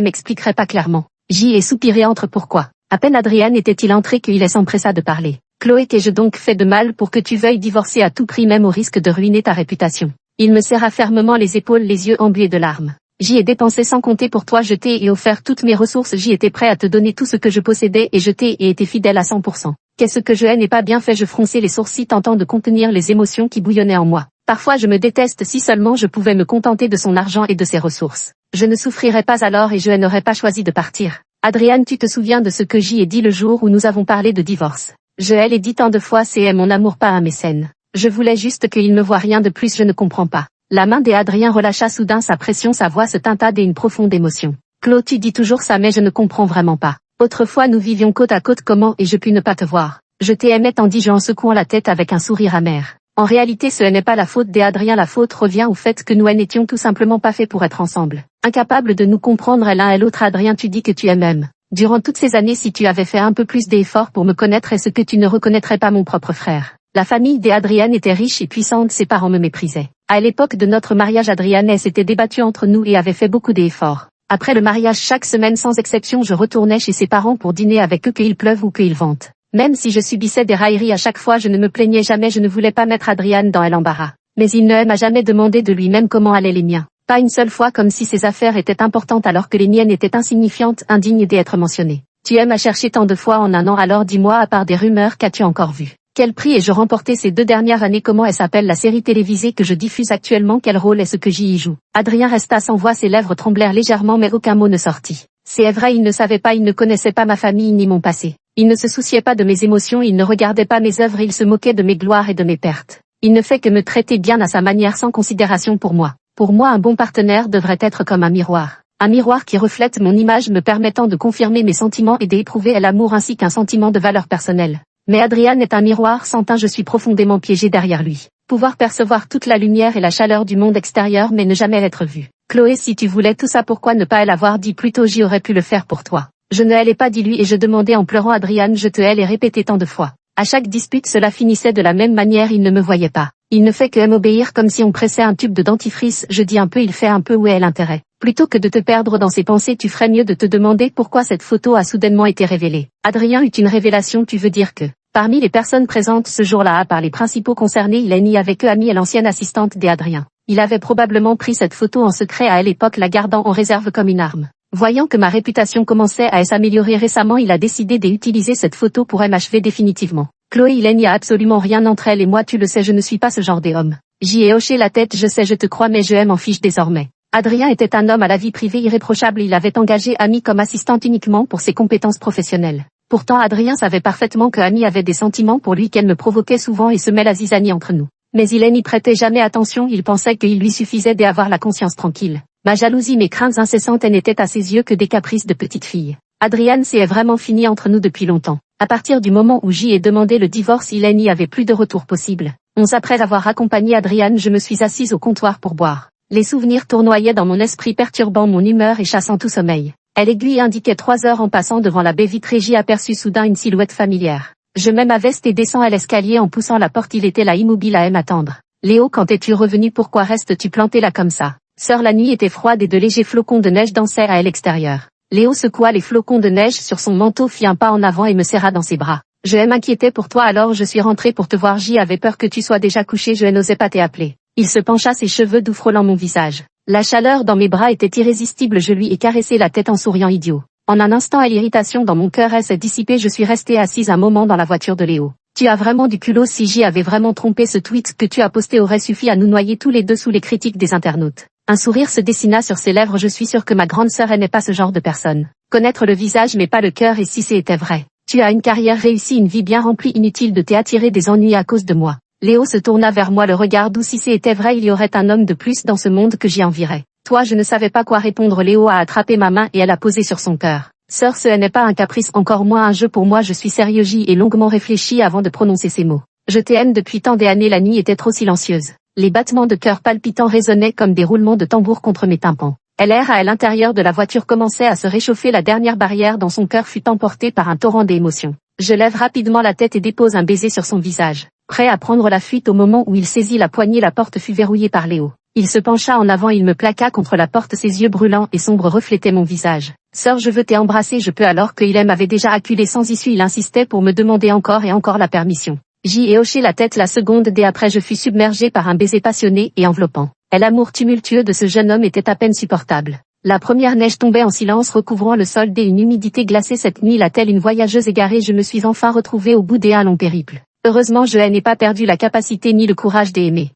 m'expliquerai pas clairement. J'y ai soupiré entre pourquoi. À peine Adrian était-il entré qu'il s'empressa de parler. Chloé, qu'ai-je donc fait de mal pour que tu veuilles divorcer à tout prix, même au risque de ruiner ta réputation? Il me serra fermement les épaules, les yeux embués de larmes. J'y ai dépensé sans compter pour toi, je t'ai offert toutes mes ressources, j'y étais prêt à te donner tout ce que je possédais et je t'ai été fidèle à 100%. Qu'est-ce que je n'ai pas bien fait? Je fronçai les sourcils, tentant de contenir les émotions qui bouillonnaient en moi. Parfois je me déteste, si seulement je pouvais me contenter de son argent et de ses ressources. Je ne souffrirais pas alors et je n'aurais pas choisi de partir. Adrian, tu te souviens de ce que j'y ai dit le jour où nous avons parlé de divorce? Je l'ai dit tant de fois, c'est mon amour, pas un mécène. Je voulais juste qu'il ne voie rien de plus, je ne comprends pas. La main d'Adrien relâcha soudain sa pression, sa voix se teinta d'une profonde émotion. Claude, tu dis toujours ça mais je ne comprends vraiment pas. Autrefois nous vivions côte à côte, comment ai-je pu ne pas te voir? Je t'aimais tant, dis-je en secouant la tête avec un sourire amer. En réalité ce n'est pas la faute d'Adrien, la faute revient au fait que nous n'étions tout simplement pas faits pour être ensemble. Incapables de nous comprendre l'un et l'autre. Adrien, tu dis que tu m'aimes. Durant toutes ces années, si tu avais fait un peu plus d'efforts pour me connaître, est-ce que tu ne reconnaîtrais pas mon propre frère? La famille d'Adrien était riche et puissante, ses parents me méprisaient. À l'époque de notre mariage, Adrien s'était débattu entre nous et avait fait beaucoup d'efforts. Après le mariage, chaque semaine sans exception, je retournais chez ses parents pour dîner avec eux, qu'il pleuve ou qu'il vente. Même si je subissais des railleries à chaque fois, je ne me plaignais jamais, je ne voulais pas mettre Adrien dans l'embarras. Mais il ne m'a jamais demandé de lui-même comment allaient les miens. Pas une seule fois, comme si ses affaires étaient importantes alors que les miennes étaient insignifiantes, indignes d'être mentionnées. Tu m'as cherché tant de fois en un an, alors dis-moi, à part des rumeurs, qu'as-tu encore vu? Quel prix ai-je remporté ces 2 dernières années? Comment elle s'appelle la série télévisée que je diffuse actuellement? Quel rôle est-ce que j'y joue? Adrien resta sans voix, ses lèvres tremblèrent légèrement mais aucun mot ne sortit. C'est vrai, il ne savait pas, il ne connaissait pas ma famille ni mon passé. Il ne se souciait pas de mes émotions, il ne regardait pas mes œuvres, il se moquait de mes gloires et de mes pertes. Il ne fait que me traiter bien à sa manière, sans considération pour moi. Pour moi, un bon partenaire devrait être comme un miroir. Un miroir qui reflète mon image, me permettant de confirmer mes sentiments et d'éprouver l'amour ainsi qu'un sentiment de valeur personnelle. Mais Adrien est un miroir sans teint, je suis profondément piégé derrière lui. Pouvoir percevoir toute la lumière et la chaleur du monde extérieur mais ne jamais être vu. Chloé, si tu voulais tout ça, pourquoi ne pas l'avoir dit plus tôt? J'y aurais pu le faire pour toi. Je ne l'ai pas dit lui et je demandais en pleurant. Adrien, je te l'ai répété tant de fois. À chaque dispute cela finissait de la même manière, il ne me voyait pas. Il ne fait que m'obéir comme si on pressait un tube de dentifrice, je dis un peu, il fait un peu, où est l'intérêt? Plutôt que de te perdre dans ses pensées, tu ferais mieux de te demander pourquoi cette photo a soudainement été révélée. Adrien eut une révélation, tu veux dire que, parmi les personnes présentes ce jour-là, par les principaux concernés, il n'y avait que Amy, l'ancienne assistante d'Adrien. Il avait probablement pris cette photo en secret à l'époque, la gardant en réserve comme une arme. Voyant que ma réputation commençait à s'améliorer récemment, il a décidé d'utiliser cette photo pour m'achever définitivement. Chloé, il n'y a absolument rien entre elle et moi, tu le sais, je ne suis pas ce genre d'homme. J'y ai hoché la tête, je sais, je te crois, mais je m'en fiche désormais. Adrien était un homme à la vie privée irréprochable, il avait engagé Amy comme assistante uniquement pour ses compétences professionnelles. Pourtant Adrien savait parfaitement que Amy avait des sentiments pour lui, qu'elle me provoquait souvent et semait la zizanie entre nous. Mais il n'y prêtait jamais attention, il pensait qu'il lui suffisait d'avoir la conscience tranquille. Ma jalousie, mes craintes incessantes n'étaient à ses yeux que des caprices de petite fille. Adrien, c'est vraiment fini entre nous depuis longtemps. À partir du moment où j'y ai demandé le divorce, il n'y avait plus de retour possible. 11 après avoir accompagné Adrien, je me suis assise au comptoir pour boire. Les souvenirs tournoyaient dans mon esprit, perturbant mon humeur et chassant tout sommeil. L'aiguille indiquait 3 heures. En passant devant la baie vitrée, j'y aperçus soudain une silhouette familière. Je mets ma veste et descends à l'escalier en poussant la porte, il était là immobile à m'attendre. Léo, quand es-tu revenu? Pourquoi restes-tu planté là comme ça? Sœur, la nuit était froide et de légers flocons de neige dansaient à l'extérieur. Léo secoua les flocons de neige sur son manteau, fit un pas en avant et me serra dans ses bras. Je m'inquiétais pour toi, alors je suis rentrée pour te voir, j'y avais peur que tu sois déjà couché, je n'osais pas t'appeler. Il se pencha, ses cheveux doux frôlant mon visage. La chaleur dans mes bras était irrésistible, je lui ai caressé la tête en souriant idiot. En un instant, l'irritation dans mon cœur s'est dissipée, je suis restée assise un moment dans la voiture de Léo. Tu as vraiment du culot, si j'y avais vraiment trompé, ce tweet que tu as posté aurait suffi à nous noyer tous les deux sous les critiques des internautes. Un sourire se dessina sur ses lèvres, je suis sûre que ma grande sœur n'est pas ce genre de personne. Connaître le visage mais pas le cœur, et si c'était vrai? Tu as une carrière réussie, une vie bien remplie, inutile de t'attirer des ennuis à cause de moi. Léo se tourna vers moi, le regard doux, si c'était vrai, il y aurait un homme de plus dans ce monde que j'y envierais. Toi, je ne savais pas quoi répondre. Léo a attrapé ma main et elle a posé sur son cœur. Sœur, ce n'est pas un caprice, encore moins un jeu pour moi, je suis sérieux, j'y ai longuement réfléchi avant de prononcer ces mots. Je t'aime depuis tant d'années, la nuit était trop silencieuse. Les battements de cœur palpitants résonnaient comme des roulements de tambour contre mes tympans. L'air à l'intérieur de la voiture commençait à se réchauffer, la dernière barrière dans son cœur fut emportée par un torrent d'émotions. Je lève rapidement la tête et dépose un baiser sur son visage, prêt à prendre la fuite au moment où il saisit la poignée. La porte fut verrouillée par Léo. Il se pencha en avant, il me plaqua contre la porte, ses yeux brûlants et sombres reflétaient mon visage. Sœur, je veux t'embrasser, je peux, alors que il m'avait déjà acculé sans issue. Il insistait pour me demander encore et encore la permission. J'y ai hoché la tête. La seconde d'après, je fus submergé par un baiser passionné et enveloppant. L'amour tumultueux de ce jeune homme était à peine supportable. La première neige tombait en silence, recouvrant le sol et une humidité glacée. Cette nuit, là, telle une voyageuse égarée, je me suis enfin retrouvée au bout d'un long périple. Heureusement, je n'ai pas perdu la capacité ni le courage d'aimer.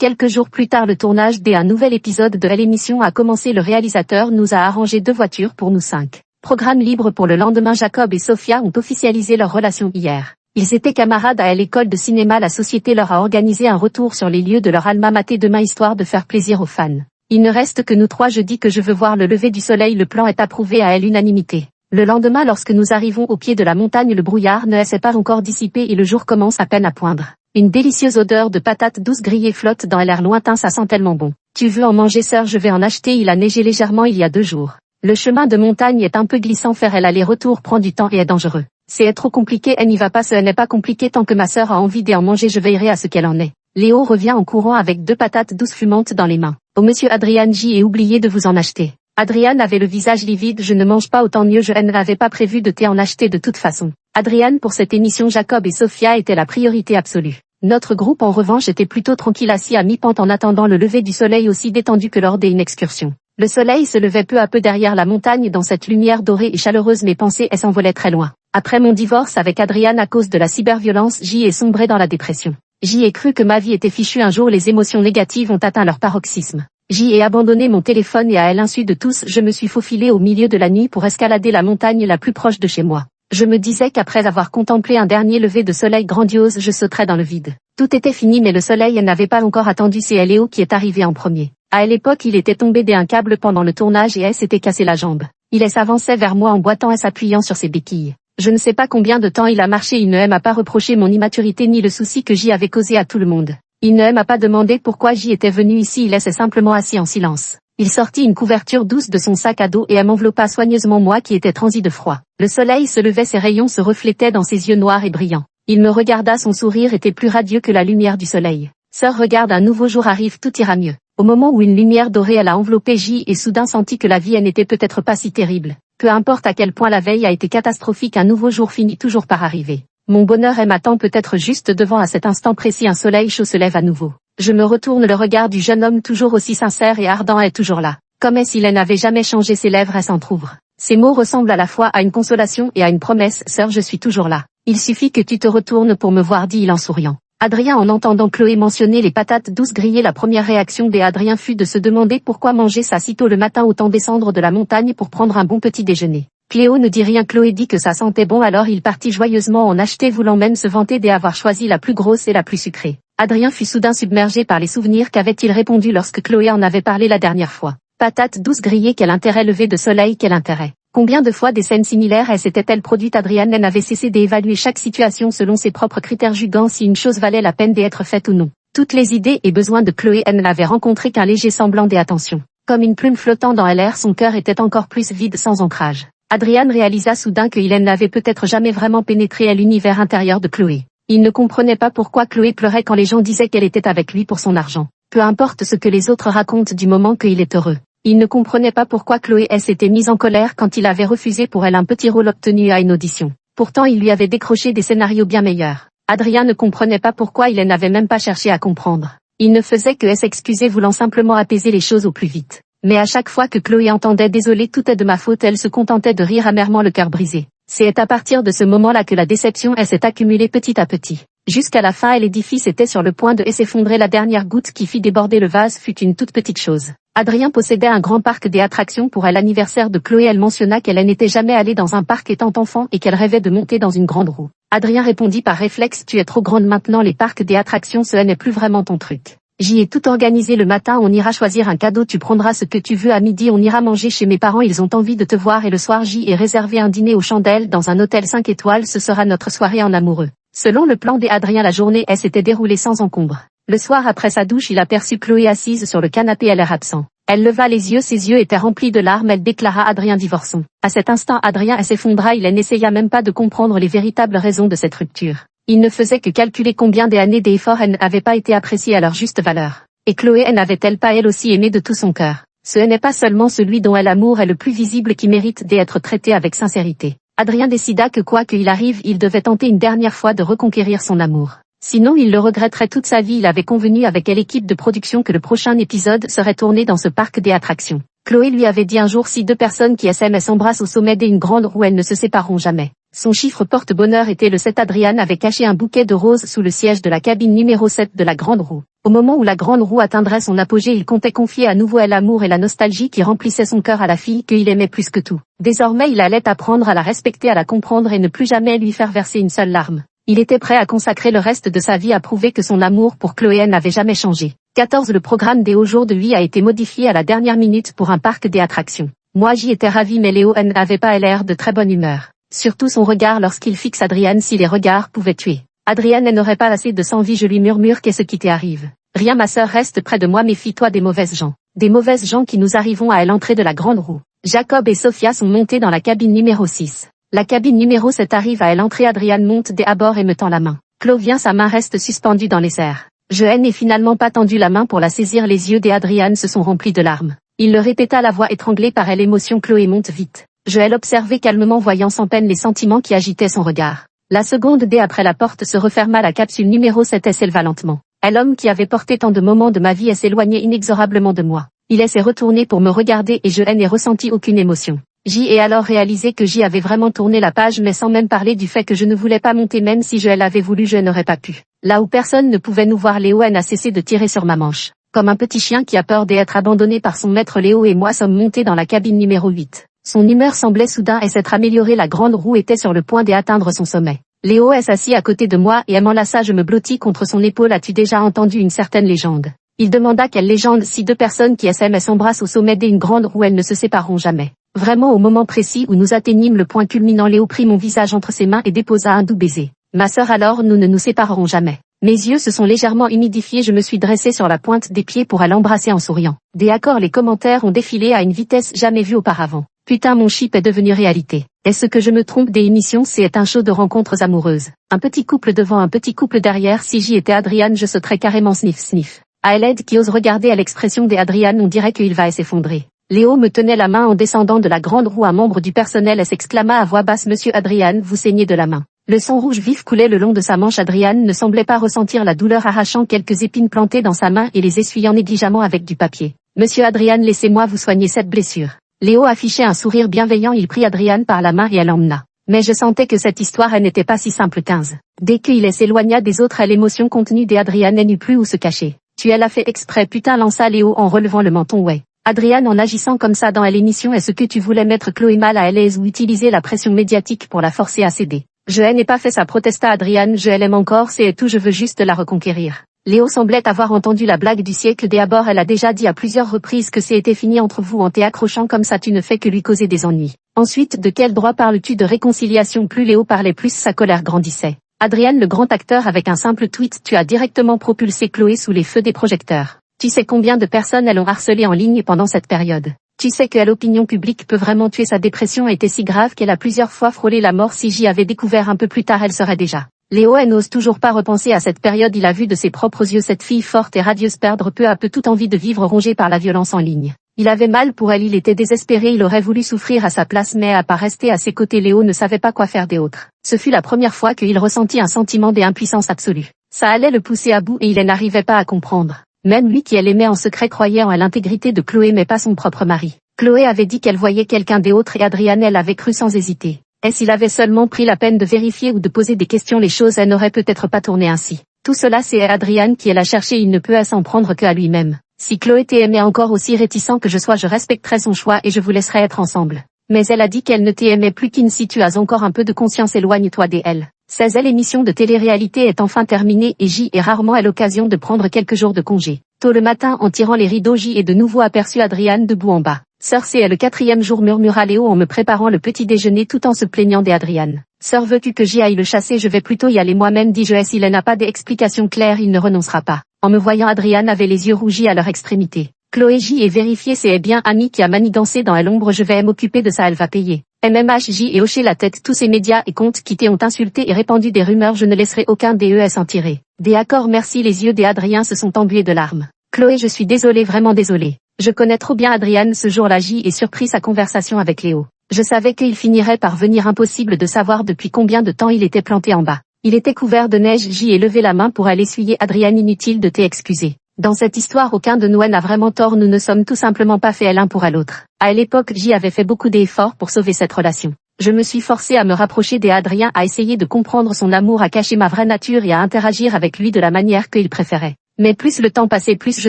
Quelques jours plus tard, le tournage d'un nouvel épisode de l'émission a commencé. Le réalisateur nous a arrangé 2 voitures pour nous 5. Programme libre pour le lendemain. Jacob et Sophia ont officialisé leur relation hier. Ils étaient camarades à l'école de cinéma. La société leur a organisé un retour sur les lieux de leur alma mater demain, histoire de faire plaisir aux fans. Il ne reste que nous 3. Je dis que je veux voir le lever du soleil. Le plan est approuvé à l'unanimité. Le lendemain, lorsque nous arrivons au pied de la montagne, le brouillard ne s'est pas encore dissipé et le jour commence à peine à poindre. Une délicieuse odeur de patates douces grillées flotte dans l'air lointain, ça sent tellement bon. Tu veux en manger, sœur? Je vais en acheter. Il a neigé légèrement il y a 2 jours. Le chemin de montagne est un peu glissant, faire l'aller-retour prend du temps et est dangereux. C'est trop compliqué, elle n'y va pas. Ce n'est pas compliqué tant que ma sœur a envie d'en manger, je veillerai à ce qu'elle en ait. Léo revient en courant avec 2 patates douces fumantes dans les mains. Oh monsieur Adrian, j'ai oublié de vous en acheter. Adrian avait le visage livide. Je ne mange pas, autant mieux, je n'avais pas prévu de t'en acheter de toute façon. Adrian, pour cette émission, Jacob et Sophia étaient la priorité absolue. Notre groupe en revanche était plutôt tranquille, assis à mi-pente en attendant le lever du soleil, aussi détendu que lors d'une excursion. Le soleil se levait peu à peu derrière la montagne. Dans cette lumière dorée et chaleureuse, mes pensées s'envolaient très loin. Après mon divorce avec Adrian à cause de la cyberviolence, j'y ai sombré dans la dépression. J'y ai cru que ma vie était fichue. Un jour, les émotions négatives ont atteint leur paroxysme. J'y ai abandonné mon téléphone et à l'insu de tous, je me suis faufilé au milieu de la nuit pour escalader la montagne la plus proche de chez moi. Je me disais qu'après avoir contemplé un dernier lever de soleil grandiose, je sauterais dans le vide. Tout était fini, mais le soleil n'avait pas encore attendu. C'est Léo qui est arrivé en premier. À l'époque, il était tombé d'un câble pendant le tournage et s'était cassé la jambe. Il s'avançait vers moi en boitant et s'appuyant sur ses béquilles. Je ne sais pas combien de temps il a marché. Il ne m'a pas reproché mon immaturité ni le souci que j'y avais causé à tout le monde. Il ne m'a pas demandé pourquoi j'y étais venu ici. Il s'est simplement assis en silence. Il sortit une couverture douce de son sac à dos et m'enveloppa soigneusement, moi qui étais transi de froid. Le soleil se levait, ses rayons se reflétaient dans ses yeux noirs et brillants. Il me regarda, son sourire était plus radieux que la lumière du soleil. Sœur, regarde, un nouveau jour arrive, tout ira mieux. Au moment où une lumière dorée a enveloppé J et soudain senti que la vie n'était peut-être pas si terrible. Peu importe à quel point la veille a été catastrophique, un nouveau jour finit toujours par arriver. Mon bonheur m'attend peut-être juste devant. À cet instant précis, un soleil chaud se lève à nouveau. Je me retourne, le regard du jeune homme toujours aussi sincère et ardent est toujours là. Comme s'il n'avait jamais changé, ses lèvres s'entr'ouvrent. Ces mots ressemblent à la fois à une consolation et à une promesse. Sœur, je suis toujours là. Il suffit que tu te retournes pour me voir, dit-il en souriant. Adrien, en entendant Chloé mentionner les patates douces grillées, la première réaction d'Adrien fut de se demander pourquoi manger ça si tôt le matin, autant descendre de la montagne pour prendre un bon petit déjeuner. Cléo ne dit rien. Chloé dit que ça sentait bon, alors il partit joyeusement en acheter, voulant même se vanter d'avoir choisi la plus grosse et la plus sucrée. Adrien fut soudain submergé par les souvenirs. Qu'avait-il répondu lorsque Chloé en avait parlé la dernière fois? Patates douces grillées, quel intérêt, lever de soleil, quel intérêt. Combien de fois des scènes similaires s'étaient-elles produites? Adrien n'avait cessé d'évaluer chaque situation selon ses propres critères, jugeant si une chose valait la peine d'être faite ou non. Toutes les idées et besoins de Chloé n'avaient rencontré qu'un léger semblant d'attention. Comme une plume flottant dans l'air, son cœur était encore plus vide, sans ancrage. Adrien réalisa soudain qu'il n'avait peut-être jamais vraiment pénétré à l'univers intérieur de Chloé. Il ne comprenait pas pourquoi Chloé pleurait quand les gens disaient qu'elle était avec lui pour son argent. Peu importe ce que les autres racontent du moment qu'il est heureux. Il ne comprenait pas pourquoi Chloé s'était mise en colère quand il avait refusé pour elle un petit rôle obtenu à une audition. Pourtant il lui avait décroché des scénarios bien meilleurs. Adrien ne comprenait pas pourquoi il n'avait même pas cherché à comprendre. Il ne faisait que s'excuser, voulant simplement apaiser les choses au plus vite. Mais à chaque fois que Chloé entendait « désolé, tout est de ma faute », elle se contentait de rire amèrement, le cœur brisé. C'est à partir de ce moment-là que la déception s'est accumulée petit à petit. Jusqu'à la fin, l'édifice était sur le point de s'effondrer. La dernière goutte qui fit déborder le vase fut une toute petite chose. Adrien possédait un grand parc d'attractions pour l'anniversaire de Chloé. Elle mentionna qu'elle n'était jamais allée dans un parc étant enfant et qu'elle rêvait de monter dans une grande roue. Adrien répondit par réflexe: tu es trop grande maintenant, les parcs d'attractions ce n'est plus vraiment ton truc. J'y ai tout organisé. Le matin on ira choisir un cadeau, tu prendras ce que tu veux. À midi on ira manger chez mes parents, ils ont envie de te voir, et le soir j'y ai réservé un dîner aux chandelles dans un hôtel 5 étoiles, ce sera notre soirée en amoureux. Selon le plan d'Adrien, la journée s'était déroulée sans encombre. Le soir après sa douche, il aperçut Chloé assise sur le canapé à l'air absent. Elle leva les yeux, ses yeux étaient remplis de larmes, elle déclara Adrien divorçons. À cet instant Adrien s'effondra, il n'essaya même pas de comprendre les véritables raisons de cette rupture. Il ne faisait que calculer combien des années d'efforts n'avaient pas été appréciées à leur juste valeur. Et Chloé n'avait-elle pas elle aussi aimé de tout son cœur? Ce n'est pas seulement celui dont l'amour est le plus visible qui mérite d'être traité avec sincérité. Adrien décida que quoi qu'il arrive, il devait tenter une dernière fois de reconquérir son amour. Sinon il le regretterait toute sa vie. Il avait convenu avec l'équipe de production que le prochain épisode serait tourné dans ce parc des attractions. Chloé lui avait dit un jour si deux personnes qui s'aiment s'embrassent au sommet d'une grande roue, elles ne se sépareront jamais. Son chiffre porte-bonheur était le 7. Adrien avait caché un bouquet de roses sous le siège de la cabine numéro 7 de la grande roue. Au moment où la grande roue atteindrait son apogée, il comptait confier à nouveau l'amour et la nostalgie qui remplissaient son cœur à la fille qu'il aimait plus que tout. Désormais il allait apprendre à la respecter, à la comprendre et ne plus jamais lui faire verser une seule larme. Il était prêt à consacrer le reste de sa vie à prouver que son amour pour Chloé n'avait jamais changé. 14. Le programme des hauts jours de lui a été modifié à la dernière minute pour un parc des attractions. Moi j'y étais ravie, mais Léo n'avait pas l'air de très bonne humeur. Surtout son regard lorsqu'il fixe Adrien. Si les regards pouvaient tuer, Adrien n'aurait pas assez de sang-vie. Je lui murmure: qu'est-ce qui t'arrive? Rien ma sœur, reste près de moi, méfie-toi des mauvaises gens. Des mauvaises gens qui nous arrivons à l'entrée de la grande roue. Jacob et Sophia sont montés dans la cabine numéro 6. La cabine numéro 7 arrive à l'entrée. Adrien monte dès à bord et me tend la main. Chloé vient, sa main reste suspendue dans les airs. Je n'ai finalement pas tendu la main pour la saisir. Les yeux d'Adrien se sont remplis de larmes. Il le répéta, la voix étranglée par l'émotion. Chloé monte vite. Je l'observais calmement, voyant sans peine les sentiments qui agitaient son regard. La seconde dès après la porte se referma. La capsule numéro 7 s'éleva lentement. L'homme qui avait porté tant de moments de ma vie s'éloignait inexorablement de moi. Il s'est retourné pour me regarder et je n'ai ressenti aucune émotion. J'y ai alors réalisé que j'y avais vraiment tourné la page, mais sans même parler du fait que je ne voulais pas monter. Même si je l'avais voulu, je n'aurais pas pu. Là où personne ne pouvait nous voir, Léo a cessé de tirer sur ma manche. Comme un petit chien qui a peur d'être abandonné par son maître, Léo et moi sommes montés dans la cabine numéro 8. Son humeur semblait soudain s'être améliorée. La grande roue était sur le point d'atteindre son sommet. Léo s'assit à côté de moi et m'enlaça. Je me blottis contre son épaule. As-tu déjà entendu une certaine légende? Il demanda. Quelle légende? Si deux personnes qui s'aiment s'embrassent au sommet d'une grande roue, elles ne se sépareront jamais. Vraiment, au moment précis où nous atteignîmes le point culminant, Léo prit mon visage entre ses mains et déposa un doux baiser. Ma sœur, alors nous ne nous séparerons jamais. Mes yeux se sont légèrement humidifiés. Je me suis dressée sur la pointe des pieds pour l'embrasser en souriant. D'accord, les commentaires ont défilé à une vitesse jamais vue auparavant. Putain, mon chip est devenu réalité. Est-ce que je me trompe? Des émissions, c'est un show de rencontres amoureuses. Un petit couple devant, un petit couple derrière. Si j'y étais Adrien, je sauterais carrément sniff sniff. À l'aide qui ose regarder à l'expression d'Adrien, on dirait qu'il va s'effondrer. Léo me tenait la main en descendant de la grande roue. Un membre du personnel s'exclama à voix basse: Monsieur Adrien, vous saignez de la main. Le sang rouge vif coulait le long de sa manche. Adrien ne semblait pas ressentir la douleur, arrachant quelques épines plantées dans sa main et les essuyant négligemment avec du papier. Monsieur Adrien, laissez-moi vous soigner cette blessure. Léo affichait un sourire bienveillant. Il prit Adrien par la main et l'emmena. Mais je sentais que cette histoire n'était pas si simple. 15. Dès qu'il s'éloigna des autres, l'émotion contenue d'Adrien n'eut plus où se cacher. Tu l'as fait exprès, putain, lança Léo en relevant le menton. Ouais. Adrien, en agissant comme ça dans l'émission, est-ce que tu voulais mettre Chloé mal à l'aise ou utiliser la pression médiatique pour la forcer à céder? Je n'ai pas fait ça, protesta Adrien. Je l'aime encore, c'est tout, je veux juste la reconquérir. Léo semblait avoir entendu la blague du siècle. D'abord, elle a déjà dit à plusieurs reprises que c'était fini entre vous. En t'accrochant comme ça, tu ne fais que lui causer des ennuis. Ensuite, de quel droit parles-tu de réconciliation? Plus Léo parlait, plus sa colère grandissait. Adrien, le grand acteur, avec un simple tweet, tu as directement propulsé Chloé sous les feux des projecteurs. Tu sais combien de personnes elles ont harcelé en ligne pendant cette période? Tu sais que l'opinion publique peut vraiment tuer. Sa dépression était si grave qu'elle a plusieurs fois frôlé la mort. Si j'y avais découvert un peu plus tard, elle serait déjà. Léo n'ose toujours pas repenser à cette période. Il a vu de ses propres yeux cette fille forte et radieuse perdre peu à peu toute envie de vivre, rongée par la violence en ligne. Il avait mal pour elle, il était désespéré, il aurait voulu souffrir à sa place, mais à part rester à ses côtés, Léo ne savait pas quoi faire d'autre. Ce fut la première fois qu'il ressentit un sentiment d'impuissance absolue. Ça allait le pousser à bout et il n'arrivait pas à comprendre. Même lui qui l'aimait en secret croyait en l'intégrité de Chloé, mais pas son propre mari. Chloé avait dit qu'elle voyait quelqu'un d'autre et Adrien l'avait cru sans hésiter. Et s'il avait seulement pris la peine de vérifier ou de poser des questions, les choses n'auraient peut-être pas tourné ainsi. Tout cela, c'est Adrien qui l'a cherché, il ne peut s'en prendre qu'à lui-même. Si Chloé t'aimait encore aussi réticent que je sois, je respecterais son choix et je vous laisserai être ensemble. Mais elle a dit qu'elle ne t'aimait plus. Kin, si tu as encore un peu de conscience, éloigne-toi d'elle. 16. L'émission de télé-réalité est enfin terminée et J est rarement à l'occasion de prendre quelques jours de congé. Tôt le matin, en tirant les rideaux, J est de nouveau aperçu Adrien debout en bas. Sœur, c'est le 4e jour, murmura Léo en me préparant le petit déjeuner tout en se plaignant d'Adrien. Sœur, veux-tu que j'y aille le chasser? Je vais plutôt y aller moi-même, dis-je. S'il n'a pas d'explication claire, il ne renoncera pas. En me voyant, Adrien avait les yeux rougis à leur extrémité. Chloé J est vérifié, c'est bien Ami qui a manigancé dans l'ombre, je vais m'occuper de ça, elle va payer. MMHJ et hoché la tête, tous ces médias et comptes quittés ont insulté et répandu des rumeurs, je ne laisserai aucun DES en tirer. Des accords, merci, les yeux d'Adrien se sont embués de larmes. Chloé, je suis désolée, vraiment désolée. Je connais trop bien Adrien, ce jour-là J est surpris sa conversation avec Léo. Je savais qu'il finirait par venir, impossible de savoir depuis combien de temps il était planté en bas. Il était couvert de neige, J est levé la main pour aller essuyer Adrien, inutile de t'excuser. Dans cette histoire, aucun de nous n'a vraiment tort, nous ne sommes tout simplement pas faits l'un pour l'autre. À l'époque, J avait fait beaucoup d'efforts pour sauver cette relation. Je me suis forcée à me rapprocher d'Adrien, à essayer de comprendre son amour, à cacher ma vraie nature et à interagir avec lui de la manière qu'il préférait. Mais plus le temps passait, plus je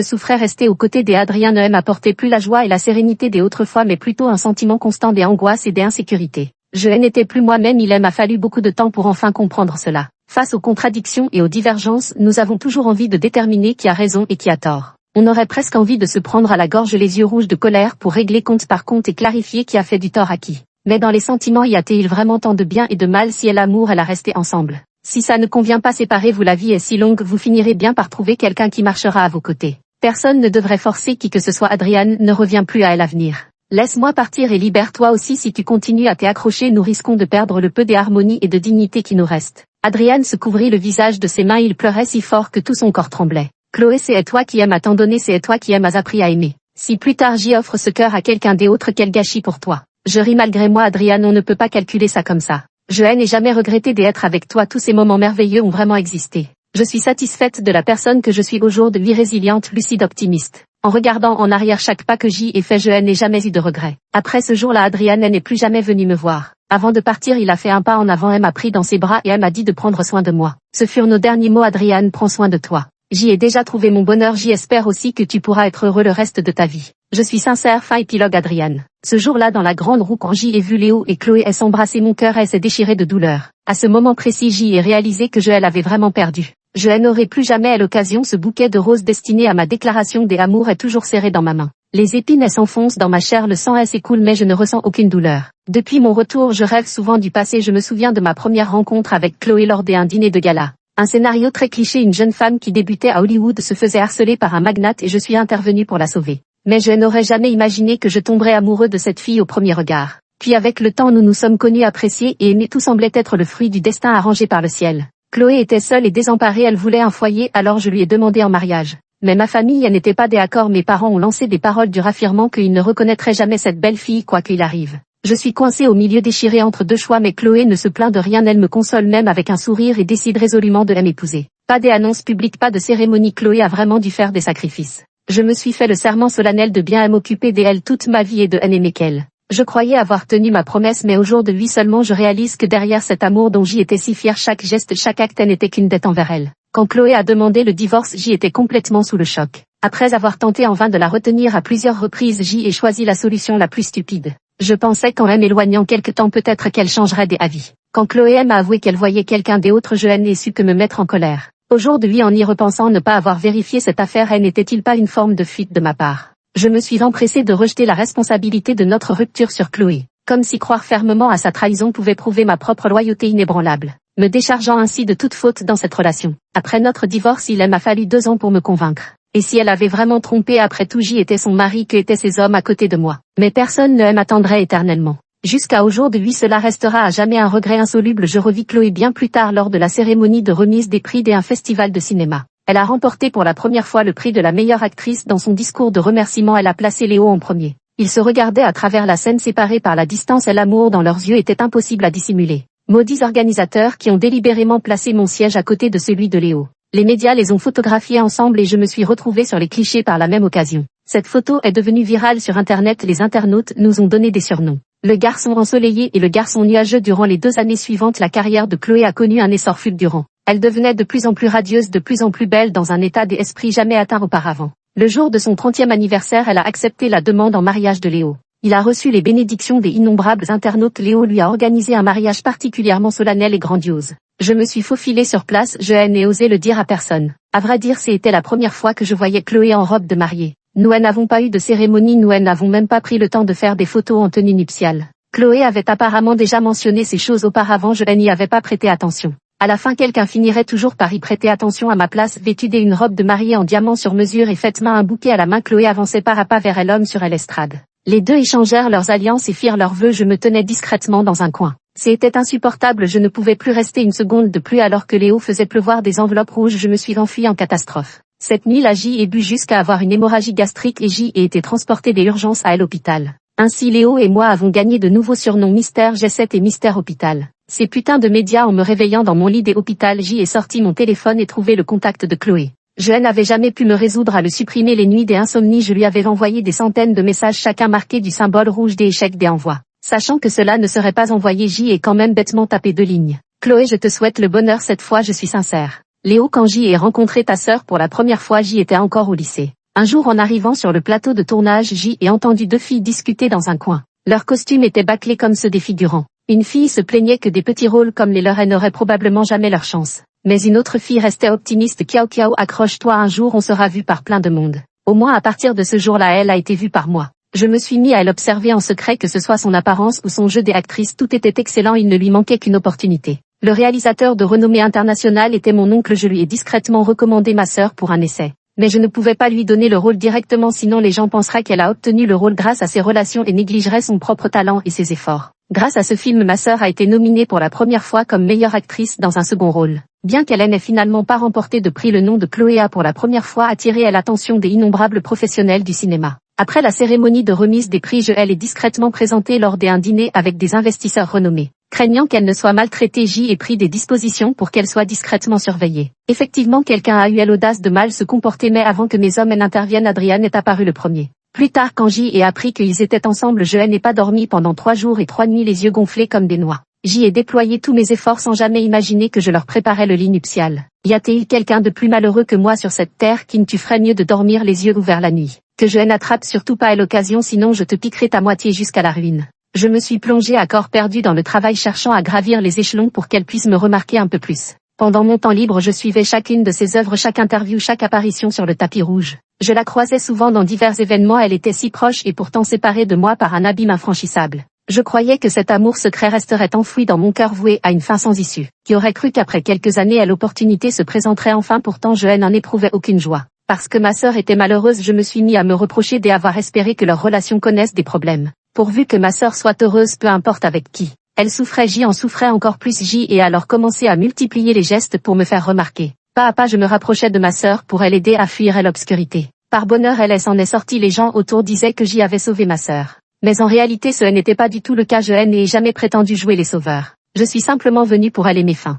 souffrais. Rester aux côtés d'Adrien ne m'apportait plus la joie et la sérénité des autres fois, mais plutôt un sentiment constant d'angoisse et d'insécurité. Je n'étais plus moi-même, il m'a fallu beaucoup de temps pour enfin comprendre cela. Face aux contradictions et aux divergences, nous avons toujours envie de déterminer qui a raison et qui a tort. On aurait presque envie de se prendre à la gorge, les yeux rouges de colère, pour régler compte par compte et clarifier qui a fait du tort à qui. Mais dans les sentiments, y a-t-il vraiment tant de bien et de mal? Si elle l'amour, elle a resté ensemble. Si ça ne convient pas, séparez-vous, la vie est si longue, vous finirez bien par trouver quelqu'un qui marchera à vos côtés. Personne ne devrait forcer qui que ce soit. Adrien ne revient plus à elle à venir. Laisse-moi partir et libère-toi aussi, si tu continues à t'accrocher, nous risquons de perdre le peu d'harmonie et de dignité qui nous reste. Adrien se couvrit le visage de ses mains, il pleurait si fort que tout son corps tremblait. Chloé, c'est toi qui aimes à tant donner, c'est toi qui aimes à appris à aimer. Si plus tard j'y offre ce cœur à quelqu'un d'autre, quel gâchis pour toi. Je ris malgré moi, Adrien, on ne peut pas calculer ça comme ça. Je n'ai jamais regretté d'être avec toi, tous ces moments merveilleux ont vraiment existé. Je suis satisfaite de la personne que je suis aujourd'hui, résiliente, lucide, optimiste. En regardant en arrière chaque pas que j'y ai fait, je n'ai jamais eu de regrets. Après ce jour-là, Adrien n'est plus jamais venu me voir. Avant de partir, il a fait un pas en avant et m'a pris dans ses bras et m'a dit de prendre soin de moi. Ce furent nos derniers mots. Adrien, prends soin de toi. J'y ai déjà trouvé mon bonheur, j'y espère aussi que tu pourras être heureux le reste de ta vie. Je suis sincère, fin épilogue. Adrien. Ce jour-là, dans la grande roue, quand j'y ai vu Léo et Chloé s'embrasser, mon cœur s'est déchiré de douleur. À ce moment précis, j'y ai réalisé que je l'avais vraiment perdu. Je n'aurai plus jamais à l'occasion. Ce bouquet de roses destiné à ma déclaration d'amour est toujours serré dans ma main. Les épines s'enfoncent dans ma chair, le sang s'écoule, mais je ne ressens aucune douleur. Depuis mon retour, je rêve souvent du passé. Je me souviens de ma première rencontre avec Chloé lors d'un dîner de gala. Un scénario très cliché, une jeune femme qui débutait à Hollywood se faisait harceler par un magnate et je suis intervenue pour la sauver. Mais je n'aurais jamais imaginé que je tomberais amoureux de cette fille au premier regard. Puis avec le temps, nous nous sommes connus, appréciés et aimés. Tout semblait être le fruit du destin arrangé par le ciel. Chloé était seule et désemparée, elle voulait un foyer, alors je lui ai demandé en mariage. Mais ma famille n'était pas d'accord, mes parents ont lancé des paroles dures affirmant qu'ils ne reconnaîtraient jamais cette belle fille quoi qu'il arrive. Je suis coincée au milieu, déchirée entre deux choix, mais Chloé ne se plaint de rien, elle me console même avec un sourire et décide résolument de m'épouser. Pas d'annonce publique, pas de cérémonie, Chloé a vraiment dû faire des sacrifices. Je me suis fait le serment solennel de bien m'occuper d'elle toute ma vie et de n'aimer qu'elle. Je croyais avoir tenu ma promesse, mais aujourd'hui seulement je réalise que derrière cet amour dont j'y étais si fière, chaque geste, chaque acte n'était qu'une dette envers elle. Quand Chloé a demandé le divorce, j'y étais complètement sous le choc. Après avoir tenté en vain de la retenir à plusieurs reprises, j'y ai choisi la solution la plus stupide. Je pensais qu'en m'éloignant quelque temps peut-être qu'elle changerait d'avis. Quand Chloé m'a avoué qu'elle voyait quelqu'un d'autre, je n'ai su que me mettre en colère. Aujourd'hui, en y repensant, ne pas avoir vérifié cette affaire, n'était-il pas une forme de fuite de ma part? Je me suis empressée de rejeter la responsabilité de notre rupture sur Chloé, comme si croire fermement à sa trahison pouvait prouver ma propre loyauté inébranlable, me déchargeant ainsi de toute faute dans cette relation. Après notre divorce, il m'a fallu 2 ans pour me convaincre. Et si elle avait vraiment trompé, après tout, j'y étais son mari, que étaient ses hommes à côté de moi. Mais personne ne m'attendrait éternellement. Jusqu'à aujourd'hui, cela restera à jamais un regret insoluble. Je revis Chloé bien plus tard lors de la cérémonie de remise des prix d'un festival de cinéma. Elle a remporté pour la première fois le prix de la meilleure actrice. Dans son discours de remerciement, elle a placé Léo en premier. Ils se regardaient à travers la scène, séparés par la distance, et l'amour dans leurs yeux était impossible à dissimuler. Maudits organisateurs qui ont délibérément placé mon siège à côté de celui de Léo. Les médias les ont photographiés ensemble et je me suis retrouvée sur les clichés par la même occasion. Cette photo est devenue virale sur internet, les internautes nous ont donné des surnoms. Le garçon ensoleillé et le garçon nuageux. Durant les 2 années suivantes, la carrière de Chloé a connu un essor fulgurant. Elle devenait de plus en plus radieuse, de plus en plus belle, dans un état d'esprit jamais atteint auparavant. Le jour de son 30e anniversaire, elle a accepté la demande en mariage de Léo. Il a reçu les bénédictions des innombrables internautes. Léo lui a organisé un mariage particulièrement solennel et grandiose. Je me suis faufilée sur place, je n'ai osé le dire à personne. À vrai dire, c'était la première fois que je voyais Chloé en robe de mariée. Nous n'avons pas eu de cérémonie, nous n'avons même pas pris le temps de faire des photos en tenue nuptiale. Chloé avait apparemment déjà mentionné ces choses auparavant, je n'y avais pas prêté attention. À la fin quelqu'un finirait toujours par y prêter attention à ma place vêtue d'une robe de mariée en diamant sur mesure et faite main, un bouquet à la main. Chloé avançait pas à pas vers elle, homme sur elle, estrade. Les deux échangèrent leurs alliances et firent leurs vœux. Je me tenais discrètement dans un coin. C'était insupportable, je ne pouvais plus rester une seconde de plus alors que Léo faisait pleuvoir des enveloppes rouges. Je me suis enfuie en catastrophe. Cette nuit, la J est bu jusqu'à avoir une hémorragie gastrique et J a été transportée des urgences à l'hôpital. Ainsi Léo et moi avons gagné de nouveaux surnoms, Mystère G7 et Mystère Hôpital. Ces putains de médias, en me réveillant dans mon lit des hôpitaux, J est sorti mon téléphone et trouvé le contact de Chloé. Je n'avais jamais pu me résoudre à le supprimer. Les nuits des insomnies, je lui avais envoyé des centaines de messages, chacun marqué du symbole rouge des échecs des envois. Sachant que cela ne serait pas envoyé, J est quand même bêtement tapé 2 lignes. Chloé, je te souhaite le bonheur, cette fois je suis sincère. Léo, quand J ait rencontré ta sœur pour la première fois, J était encore au lycée. Un jour, en arrivant sur le plateau de tournage, J a entendu 2 filles discuter dans un coin. Leurs costumes étaient bâclés comme ceux des figurants. Une fille se plaignait que des petits rôles comme les leurs, elle n'aurait probablement jamais leur chance. Mais une autre fille restait optimiste. Kiao Kiao, accroche-toi, un jour on sera vu par plein de monde. Au moins à partir de ce jour-là, elle a été vue par moi. Je me suis mis à l'observer en secret, que ce soit son apparence ou son jeu des actrices, tout était excellent, il ne lui manquait qu'une opportunité. Le réalisateur de renommée internationale était mon oncle, je lui ai discrètement recommandé ma sœur pour un essai. Mais je ne pouvais pas lui donner le rôle directement, sinon les gens penseraient qu'elle a obtenu le rôle grâce à ses relations et négligeraient son propre talent et ses efforts. Grâce à ce film, ma sœur a été nominée pour la première fois comme meilleure actrice dans un second rôle. Bien qu'elle n'ait finalement pas remporté de prix, le nom de Chloé a pour la première fois attiré l'attention des innombrables professionnels du cinéma. Après la cérémonie de remise des prix, elle est discrètement présentée lors d'un dîner avec des investisseurs renommés. Craignant qu'elle ne soit maltraitée, J ait pris des dispositions pour qu'elle soit discrètement surveillée. Effectivement, quelqu'un a eu l'audace de mal se comporter, mais avant que mes hommes n'interviennent, Adrian est apparu le premier. Plus tard, quand J ait appris qu'ils étaient ensemble, je n'ai pas dormi pendant 3 jours et 3 nuits, les yeux gonflés comme des noix. J'y ai déployé tous mes efforts sans jamais imaginer que je leur préparais le lit nuptial. Y a-t-il quelqu'un de plus malheureux que moi sur cette terre qui ne tu ferait mieux de dormir les yeux ouverts la nuit? Que je n'attrape surtout pas à l'occasion, sinon je te piquerai ta moitié jusqu'à la ruine. Je me suis plongé à corps perdu dans le travail, cherchant à gravir les échelons pour qu'elle puisse me remarquer un peu plus. Pendant mon temps libre, je suivais chacune de ses œuvres, chaque interview, chaque apparition sur le tapis rouge. Je la croisais souvent dans divers événements, elle était si proche et pourtant séparée de moi par un abîme infranchissable. Je croyais que cet amour secret resterait enfoui dans mon cœur, voué à une fin sans issue. Qui aurait cru qu'après quelques années, l'opportunité se présenterait enfin? Pourtant je n'en éprouvais aucune joie. Parce que ma sœur était malheureuse, je me suis mis à me reprocher d'avoir espéré que leur relation connaisse des problèmes. Pourvu que ma sœur soit heureuse, peu importe avec qui. Elle souffrait, J en souffrait encore plus, J et alors commencé à multiplier les gestes pour me faire remarquer. Pas à pas je me rapprochais de ma sœur pour l'aider à fuir l'obscurité. Par bonheur elle s'en est sortie, les gens autour disaient que J avait sauvé ma sœur. Mais en réalité ce n'était pas du tout le cas, je n'ai jamais prétendu jouer les sauveurs. Je suis simplement venue pour aller mes fins.